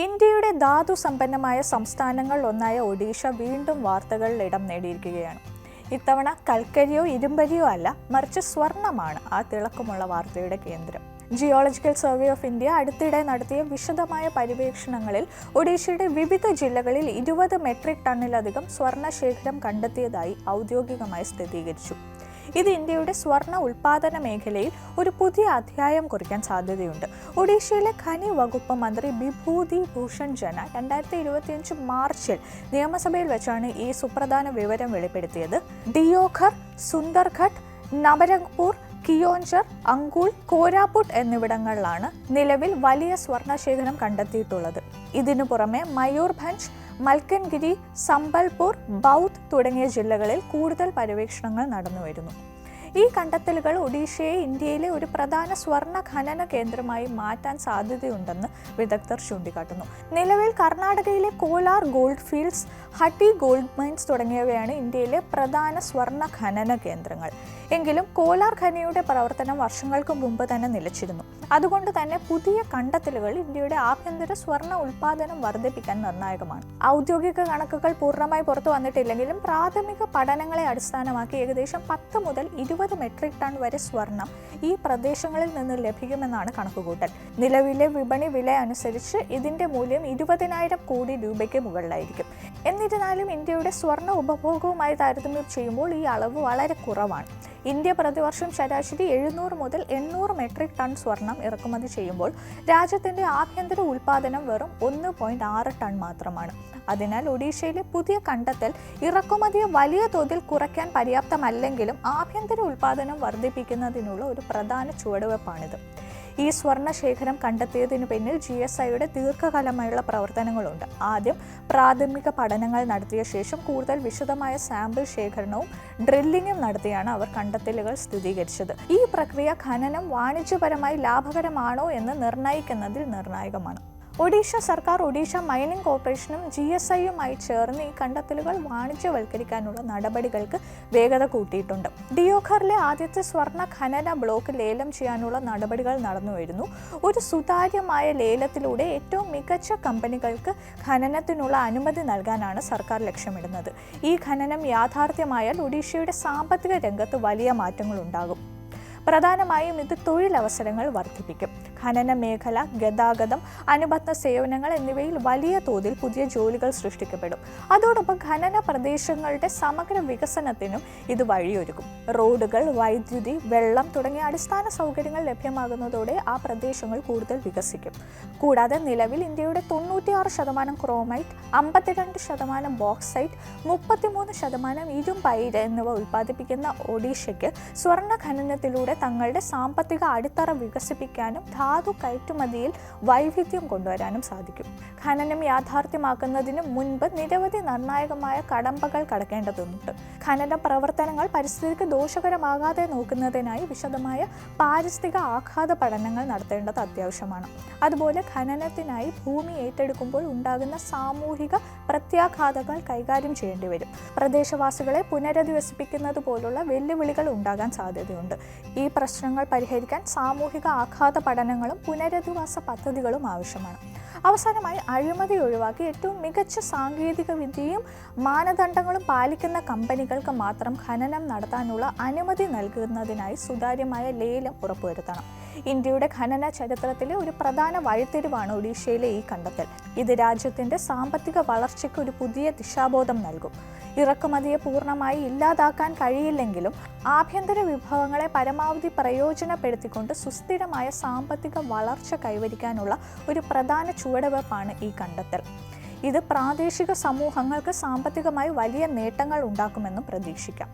ഇന്ത്യയുടെ ധാതു സമ്പന്നമായ സംസ്ഥാനങ്ങളിലൊന്നായ ഒഡീഷ വീണ്ടും വാർത്തകളിൽ ഇടം നേടിയിരിക്കുകയാണ്. ഇത്തവണ കൽക്കരിയോ ഇരുമ്പരിയോ അല്ല, മറിച്ച് സ്വർണമാണ് ആ തിളക്കമുള്ള വാർത്തയുടെ കേന്ദ്രം. ജിയോളജിക്കൽ സർവേ ഓഫ് ഇന്ത്യ അടുത്തിടെ നടത്തിയ വിശദമായ പര്യവേക്ഷണങ്ങളിൽ ഒഡീഷയുടെ വിവിധ ജില്ലകളിൽ 20 മെട്രിക് ടണ്ണിലധികം സ്വർണശേഖരം കണ്ടെത്തിയതായി ഔദ്യോഗികമായി സ്ഥിരീകരിച്ചു. ഇത് ഇന്ത്യയുടെ സ്വർണ്ണ ഉൽപാദന മേഖലയിൽ ഒരു പുതിയ അധ്യായം കുറിക്കാൻ സാധ്യതയുണ്ട്. ഒഡീഷയിലെ ഖനി വകുപ്പ് മന്ത്രി വിഭൂതി ഭൂഷൺ ജന 2025 മാർച്ചിൽ നിയമസഭയിൽ വെച്ചാണ് ഈ സുപ്രധാന വിവരം വെളിപ്പെടുത്തിയത്. ദിയോഘർ, സുന്ദർഘട്ട്, നബരംഗ്പൂർ, കിയോഞ്ചർ, അങ്കുൾ, കോരാപുട്ട് എന്നിവിടങ്ങളിലാണ് നിലവിൽ വലിയ സ്വർണശേഖരം കണ്ടെത്തിയിട്ടുള്ളത്. ഇതിനു പുറമെ മയൂർഭഞ്ച്, മൽക്കൻഗിരി, സംബൽപൂർ, ബൗദ്ധ് തുടങ്ങിയ ജില്ലകളിൽ കൂടുതൽ പര്യവേക്ഷണങ്ങൾ നടന്നുവരുന്നു. ഈ കണ്ടെത്തലുകൾ ഒഡീഷയെ ഇന്ത്യയിലെ ഒരു പ്രധാന സ്വർണ്ണ ഖനന കേന്ദ്രമായി മാറ്റാൻ സാധ്യതയുണ്ടെന്ന് വിദഗ്ധർ ചൂണ്ടിക്കാട്ടുന്നു. നിലവിൽ കർണാടകയിലെ Kolar gold fields, Hutti gold mines തുടങ്ങിയവയാണ് ഇന്ത്യയിലെ പ്രധാന സ്വർണ്ണ ഖനന കേന്ദ്രങ്ങൾ. എങ്കിലും കോലാർ ഖനിയുടെ പ്രവർത്തനം വർഷങ്ങൾക്ക് മുമ്പ് തന്നെ നിലച്ചിരുന്നു. അതുകൊണ്ട് തന്നെ പുതിയ കണ്ടെത്തലുകൾ ഇന്ത്യയുടെ ആഭ്യന്തര സ്വർണ്ണ ഉൽപാദനം വർദ്ധിപ്പിക്കാൻ നിർണായകമാണ്. ഔദ്യോഗിക കണക്കുകൾ പൂർണ്ണമായി പുറത്തു വന്നിട്ടില്ലെങ്കിലും പ്രാഥമിക പഠനങ്ങളെ അടിസ്ഥാനമാക്കി ഏകദേശം 10 മുതൽ 20 മെട്രിക് ടൺ വരെ സ്വർണം ഈ പ്രദേശങ്ങളിൽ നിന്ന് ലഭിക്കുമെന്നാണ് കണക്കുകൂട്ടൽ. നിലവിലെ വിപണി വില അനുസരിച്ച് ഇതിന്റെ മൂല്യം 20,000 കോടി രൂപയ്ക്ക് മുകളിലായിരിക്കും. എന്നിരുന്നാലും ഇന്ത്യയുടെ സ്വർണ്ണ ഉപഭോഗവുമായി താരതമ്യം ചെയ്യുമ്പോൾ ഈ അളവ് വളരെ കുറവാണ്. ഇന്ത്യ പ്രതിവർഷം ശരാശരി 700 മുതൽ 800 മെട്രിക് ടൺ സ്വർണം ഇറക്കുമതി ചെയ്യുമ്പോൾ രാജ്യത്തിന്റെ ആഭ്യന്തര ഉൽപാദനം വെറും 1.6 ടൺ മാത്രമാണ്. അതിനാൽ ഒഡീഷയിലെ പുതിയ കണ്ടെത്തൽ ഇറക്കുമതിയെ വലിയ തോതിൽ കുറയ്ക്കാൻ പര്യാപ്തമല്ലെങ്കിലും ആഭ്യന്തര ഉൽപാദനം വർദ്ധിപ്പിക്കുന്നതിനുള്ള ഒരു പ്രധാന ചുവടുവെപ്പാണിത്. ഈ സ്വർണശേഖരം കണ്ടെത്തിയതിനു പിന്നിൽ GSIയുടെ ദീർഘകാലമായുള്ള പ്രവർത്തനങ്ങളുണ്ട്. ആദ്യം പ്രാഥമിക പഠനങ്ങൾ നടത്തിയ ശേഷം കൂടുതൽ വിശദമായ സാമ്പിൾ ശേഖരണവും ഡ്രില്ലിങ്ങും നടത്തിയാണ് അവർ കണ്ടെത്തലുകൾ സ്ഥിരീകരിച്ചത്. ഈ പ്രക്രിയ ഖനനം വാണിജ്യപരമായി ലാഭകരമാണോ എന്ന് നിർണ്ണയിക്കുന്നതിൽ നിർണായകമാണ്. ഒഡീഷ സർക്കാർ ഒഡീഷ മൈനിങ് കോർപ്പറേഷനും GSIയുമായി ചേർന്ന് ഈ കണ്ടെത്തലുകൾ വാണിജ്യവൽക്കരിക്കാനുള്ള നടപടികൾക്ക് വേഗത കൂട്ടിയിട്ടുണ്ട്. ദിയോഘറിലെ ആദ്യത്തെ സ്വർണ്ണ ഖനന ബ്ലോക്ക് ലേലം ചെയ്യാനുള്ള നടപടികൾ നടന്നുവരുന്നു. ഒരു സുതാര്യമായ ലേലത്തിലൂടെ ഏറ്റവും മികച്ച കമ്പനികൾക്ക് ഖനനത്തിനുള്ള അനുമതി നൽകാനാണ് സർക്കാർ ലക്ഷ്യമിടുന്നത്. ഈ ഖനനം യാഥാർത്ഥ്യമായാൽ ഒഡീഷയുടെ സാമ്പത്തിക രംഗത്ത് വലിയ മാറ്റങ്ങൾ ഉണ്ടാകും. പ്രധാനമായും ഇത് തൊഴിലവസരങ്ങൾ വർദ്ധിപ്പിക്കും. ഖനന മേഖല, ഗതാഗതം, അനുബന്ധ സേവനങ്ങൾ എന്നിവയിൽ വലിയ തോതിൽ പുതിയ ജോലികൾ സൃഷ്ടിക്കപ്പെടും. അതോടൊപ്പം ഖനന പ്രദേശങ്ങളുടെ സമഗ്ര വികസനത്തിനും ഇത് വഴിയൊരുക്കും. റോഡുകൾ, വൈദ്യുതി, വെള്ളം തുടങ്ങിയ അടിസ്ഥാന സൗകര്യങ്ങൾ ലഭ്യമാകുന്നതോടെ ആ പ്രദേശങ്ങൾ കൂടുതൽ വികസിക്കും. കൂടാതെ നിലവിൽ ഇന്ത്യയുടെ 96% ക്രോമൈറ്റ്, 52% ബോക്സൈറ്റ്, 33% ഇരുമ്പയിര് എന്നിവ ഉൽപ്പാദിപ്പിക്കുന്ന ഒഡീഷയ്ക്ക് സ്വർണ്ണ ഖനനത്തിലൂടെ തങ്ങളുടെ സാമ്പത്തിക അടിത്തറ വികസിപ്പിക്കാനും ധാതു കയറ്റുമതിയിൽ വൈവിധ്യം കൊണ്ടുവരാനും സാധിക്കും. ഖനനം യാഥാർത്ഥ്യമാക്കുന്നതിന് മുൻപ് നിരവധി നിർണായകമായ കടമ്പകൾ കടക്കേണ്ടതുണ്ട്. ഖനന പ്രവർത്തനങ്ങൾ പരിസ്ഥിതിക്ക് ദോഷകരമാകാതെ നോക്കുന്നതിനായി വിശദമായ പാരിസ്ഥിതിക ആഘാത പഠനങ്ങൾ നടത്തേണ്ടത് അത്യാവശ്യമാണ്. അതുപോലെ ഖനനത്തിനായി ഭൂമി ഏറ്റെടുക്കുമ്പോൾ ഉണ്ടാകുന്ന സാമൂഹിക പ്രത്യാഘാതങ്ങൾ കൈകാര്യം ചെയ്യേണ്ടി വരും. പ്രദേശവാസികളെ പുനരധിവസിപ്പിക്കുന്നത് പോലുള്ള വെല്ലുവിളികൾ ഉണ്ടാകാൻ സാധ്യതയുണ്ട്. ഈ പ്രശ്നങ്ങൾ പരിഹരിക്കാൻ സാമൂഹിക ആഘാത പഠനങ്ങളും പുനരധിവാസ പദ്ധതികളും ആവശ്യമാണ്. അവസാനമായി അഴിമതി ഒഴിവാക്കി ഏറ്റവും മികച്ച സാങ്കേതിക വിദ്യയും മാനദണ്ഡങ്ങളും പാലിക്കുന്ന കമ്പനികൾക്ക് മാത്രം ഖനനം നടത്താനുള്ള അനുമതി നൽകുന്നതിനായി സുതാര്യമായ ലേലം ഉറപ്പുവരുത്തണം. ഇന്ത്യയുടെ ഖനന ചരിത്രത്തിലെ ഒരു പ്രധാന വഴിത്തിരിവാണ് ഒഡീഷയിലെ ഈ കണ്ടെത്തൽ. ഇത് രാജ്യത്തിന്റെ സാമ്പത്തിക വളർച്ചയ്ക്ക് ഒരു പുതിയ ദിശാബോധം നൽകും. ഇറക്കുമതിയെ പൂർണ്ണമായി ഇല്ലാതാക്കാൻ കഴിയില്ലെങ്കിലും ആഭ്യന്തര വിഭവങ്ങളെ പരമാവധി പ്രയോജനപ്പെടുത്തിക്കൊണ്ട് സുസ്ഥിരമായ സാമ്പത്തിക വളർച്ച കൈവരിക്കാനുള്ള ഒരു പ്രധാന ചുവടുവെപ്പാണ് ഈ കണ്ടെത്തൽ. ഇത് പ്രാദേശിക സമൂഹങ്ങൾക്ക് സാമ്പത്തികമായി വലിയ നേട്ടങ്ങൾ ഉണ്ടാക്കുമെന്നും പ്രതീക്ഷിക്കാം.